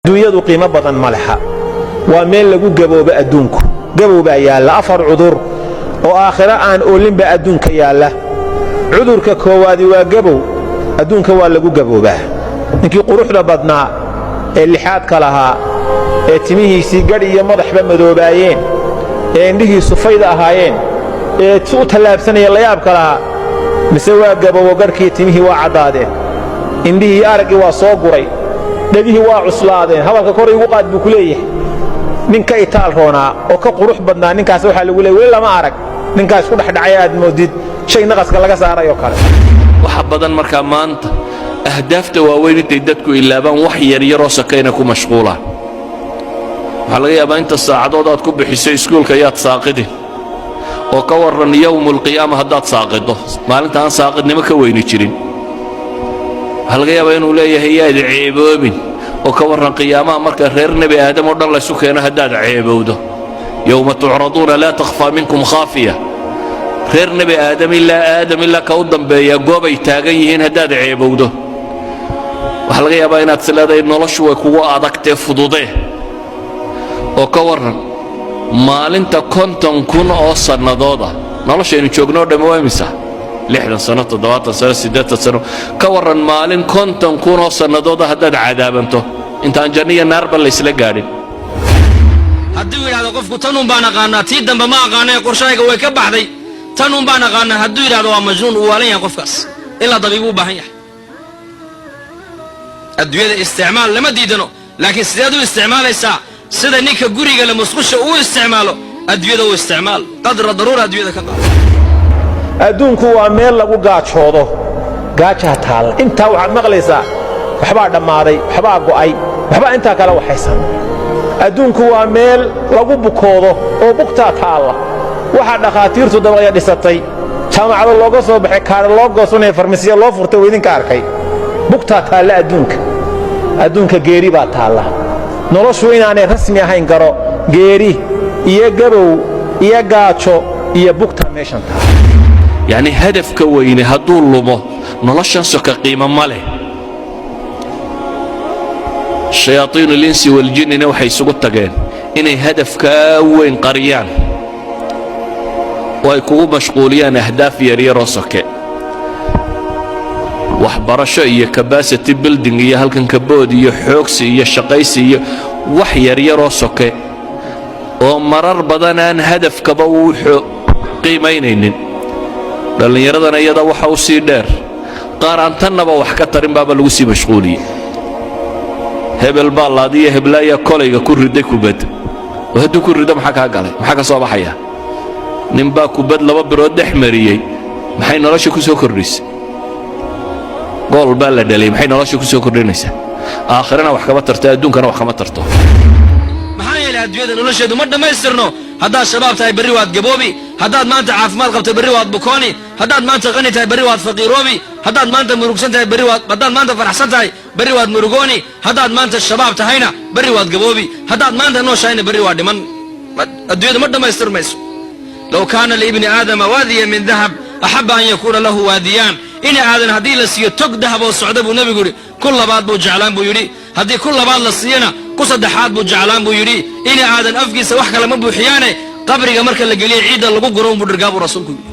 dunyadu qiimo badan ma laha waa meel lagu gaboobo adduunku gabowba yaala afar cudur oo aakhira aan oolinba adduunka yaala cudurka koowaadi waa gabow adduunka waa lagu gaboobaa ninkii quruxda badnaa ee lixaadka lahaa ee timihiisii gadh iyo madaxba madoobaayeen ee indhihiisu fayda ahaayeen ee u tallaabsanaya layaabka lahaa mise waa gabowo garhkii timihii waa caddaadeen indhihii araggii waa soo guray dhegihii waa cuslaadeen hadalka kor igu qaad buu ku leeyahay ninka itaal roonaa oo ka qurux badnaa ninkaas waxaa lagu leeyahay weli lama arag ninkaas ku dhexdhacay aad moodid shay naqaska laga saarayoo kale waxa badan markaa maanta ahdaafta waaweyn intay dadku ilaabaan wax yaryaroo sakayna ku mashquulaan waxaa laga yaabaa inta saacadood aad ku bixiso iskuulka ayaad saaqidin oo ka warran yowmulqiyaama haddaad saaqido maalinta aan saaqidnimo ka weyni jirin waxaa laga yaabaa inuu leeyahay yaad ceeboobin oo ka warran qiyaamaha marka reer nebi aadam oo dhan laysu keeno haddaad ceebowdo yowma tucraduuna laa takhfaa minkum khaafiya reer nebi aadam ilaa ka u dambeeya goobay taagan yihiin haddaad ceebowdo waxaa laga yaabaa inaad isleedahay noloshu way kugu adagtee fududee oo ka warran maalinta 50,000 oo sannadooda noloshaynu joognoo dhamma waa imisa 60 sano 70 sano 80 sano ka warran maalin 50,000 oo sannadooda haddaad cadaabanto intaan janniya naarba laysla gaadhin hadduu yidhahdo qofku tanuun baan aqaanaa tii dambe ma aqaanee qorshahayga way ka baxday tanuun baan aqaanaa hadduu yidhahdo waa majnuun uu waalan yahay qofkaas ilaa dabiibuu u baahan yahay adduunyada isticmaal lama diidano laakiin sideed u isticmaalaysaa sida ninka guriga la musqusha uu isticmaalo adduunyada uu isticmaal qadra daruura adduunyada ka qaado adduunku waa meel lagu gaajoodo gaajaa taalla intaa waxaad maqlaysaa waxbaa dhammaaday waxbaa go'ay waxbaa intaa kale waxaysan adduunku waa meel lagu bukoodo oo bugtaa taalla waxaa dhakhaatiirtu dabaqya dhisatay jaamacado looga soo baxay kaadha loo goosanaya farmasiya loo furtay oo idinka arkay bugtaa taalla adduunka geeri baa taalla noloshu inaanay rasmi ahayn garo geeri iyo gabow iyo gaajo iyo bugtaa meeshan taalla yacni hadafka weyne hadduu lumo noloshan soka qiimo ma leh shayaaiin alinsi waljinnina waxay isugu tageen inay hadafkaa weyn qariyaan oo ay kugu mashquuliyaan ahdaaf yaryaroo soke waxbarasho iyo capacity building iyo halkan kabood iyo xoogsi iyo shaqaysi iyo wax yaryaroo soke oo marar badan aan hadafkaba uu qiimaynaynin dhallinyaradana iyada waxa u sii dheer qaar aan tannaba wax ka tarin baaba lagu sii mashquuliyey hebel baa laadiyo heblaayaa kolayga ku riday kubad oo hadduu ku rido maxaa kaa galay maxaa ka soo baxaya ninbaa kubad 2 birood dhex mariyey maxay nolosha ku soo kordhisay gool baa la dhalay maxay nolosha ku soo kordhinaysaa aakhirana wax kama tarto adduunkana wax kama tarto maxaa yeelay adduunyada nolosheedu ma dhammaystirno haddaad shabaab tahay berri waad gaboobi haddaad maanta caafimaad qabto berri waad bukooni haddaad maanta qani tahay berri waad faqiiroobi haddaad maanta murugsan tahay haddaad maanta faraxsan tahay berri waad murugooni haddaad maanta shabaab tahayna berri waad gaboobi haddaad maanta nooshahayna berri waad dhiman adduunyada ma dhammaystirmayso low kaana liibni aadama waadiya min dahab axabba an yakuuna lahu waadiyaan ini aadan haddii la siiyo tog dahab oo socda buu nebigu yidhi ku labaad buu jeclaan buu yidhi haddii ku labaad la siiyana ku saddexaad buu jeclaan buu yidhi ini aadan afkiisa wax kale ma buuxiyaane qabriga marka la geliya ciidda lagu guro unbuu dhirgaa buu rasuulku yidhi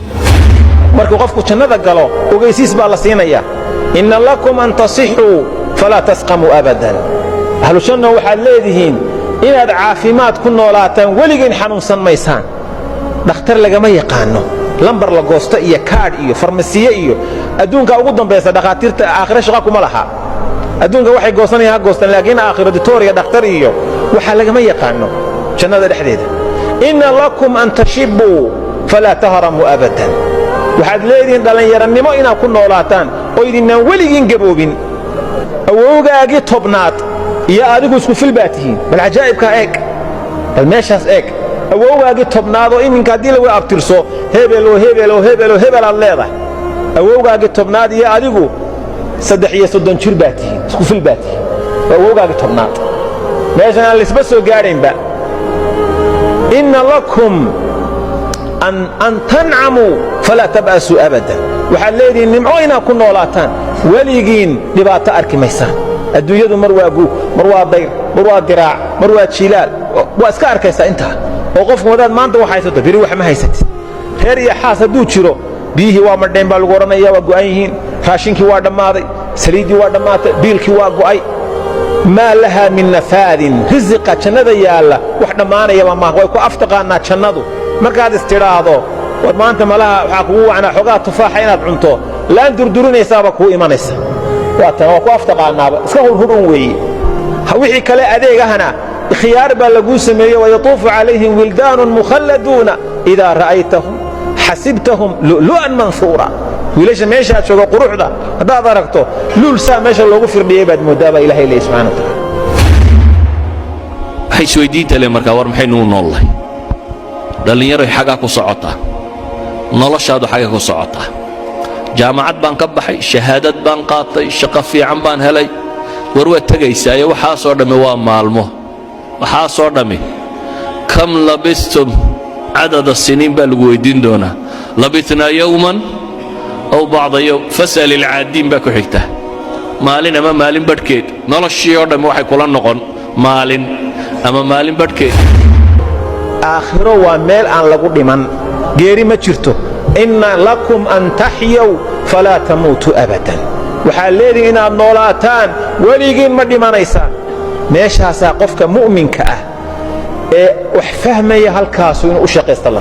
markuu qofku jannada galo ogeysiis baa la siinaya inna lakum an tasixuu falaa tasqamuu abadan ahlushanna waxaad leedihiin inaad caafimaad ku noolaataan weligiin xanuunsan maysaan dhakhtar lagama yaqaano lambar la goosto iyo kaadh iyo farmasiye iyo adduunka ugu dambaysa dhakhaatiirta aakhira shaqa kuma laha adduunka waxay goosanayaan ha goostaan laakiin aakhiro ditooriya dhakhtar iyo waxaa lagama yaqaano jannada dhexdeeda inna lakum an tashibuu falaa tahramuu abadan waxaad leedihiin dhallinyarannimo inaad ku noolaataan oo idinaan weligiin gaboobin awowgaagii tobnaad iyo adigu isku fil baa tihiin bal cajaa'ibkaa eeg bal meeshaas eeg awowgaagii tobnaad oo iminka haddii lagu abtirso hebeloo hebeloo hebeloo hebel aad leedahay awowgaagii tobnaad iyo adigu 30 jir baa tihiin isku fil baa tihiin waa awowgaagii tobnaad meeshan aan laisba soo gaadhaynba inna lakum an tancamuu falaa tab'asuu abadan waxaad leedihiin nimco inaad ku noolaataan weligiin dhibaato arki maysaan adduunyadu mar waa guug mar waa dayr mar waa diraac mar waa jiilaal waa iska arkaysaa intaa oo qofku wadaad maanta wax haysato biri wax ma haysatid reer iyo xaas hadduu jiro biyihii waa madheen baa lagu odhanaya waa go'an yihiin raashinkii waa dhammaaday saliiddii waa dhammaatay biilkii waa go'ay maa lahaa min nafaadin risiqa jannada yaalla wax dhammaanayaba maaha way ku aftaqaannaa jannadu markaad istidhaahdo war maanta malaha waxaa kugu wacnaa xogaa tufaaxa inaad cunto laan durdurinaysaaba kuu imanaysa waatan waa ku aftaqaannaaba iska hurhurun weeye wixii kale adeegahana khiyaar baa laguu sameeye wayatuufu calayhim wildaanun mukhalladuuna idaa ra'aytahum xasibtahum lu'lu'an manhuura wiilasha meeshaad jooga quruxda haddaad aragto luul saa meesha loogu firdhiyey baad mooddaa baa ilahay leeyahy subxana wa tacaala waxay isweydiinta le markaa war maxaynu u noollahay dhallinyaroy xaggaa ku socotaa noloshaadu xagga ku socotaa jaamacad baan ka baxay shahaadad baan qaatay shaqo fiican baan helay war waad tegaysaayo waxaasoo dhammi waa maalmo waxaasoo dhammi kam labistum cadada siniin baa lagu weyddiin doonaa labitnaa yowman aw bacda yowm fas'al ilcaadiin baa ku xigta maalin ama maalin badhkeed noloshii oo dhammi waxay kula noqon maalin ama maalin badhkeed aakhiro waa meel aan lagu dhiman geeri ma jirto inna lakum an taxyaw falaa tamuutuu abadan waxaad leedihin inaad noolaataan weligiin ma dhimanaysaan meeshaasaa qofka mu'minka ah ee wax fahmaya halkaasu inuu u shaqaysta la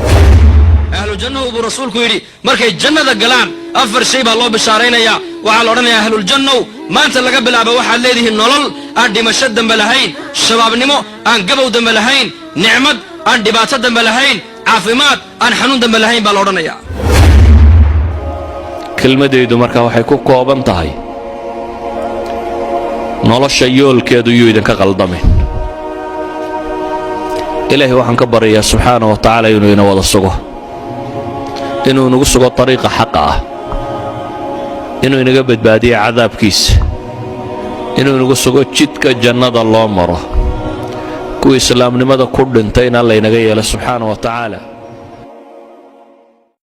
ahlu jannahu buu rasuulku yidhi markay jannada galaan afar shay baa loo bishaaraynayaa waxaa la odhanayaa ahluljannow maanta laga bilaabo waxaad leedihiin nolol aan dhimasho dambe lahayn shabaabnimo aan gabow dambe lahayn nicmad aan dhibaato dambe lahayn caafimaad aan xanuun dambe lahayn baa la odhanayaa kelmadaydu markaa waxay ku kooban tahay nolosha yoolkeedu yuu idinka qaldamin ilaahay waxaan ka baryayaa subxaana wa tacaala inuu ina wada sugo inuu inagu sugo ariiqa xaqa ah inuu inaga badbaadiyo cadaabkiisa inuu inagu sugo jidka jannada loo maro kuwa islaamnimada ku dhintayna laynaga yeelo subxaana wa tacaala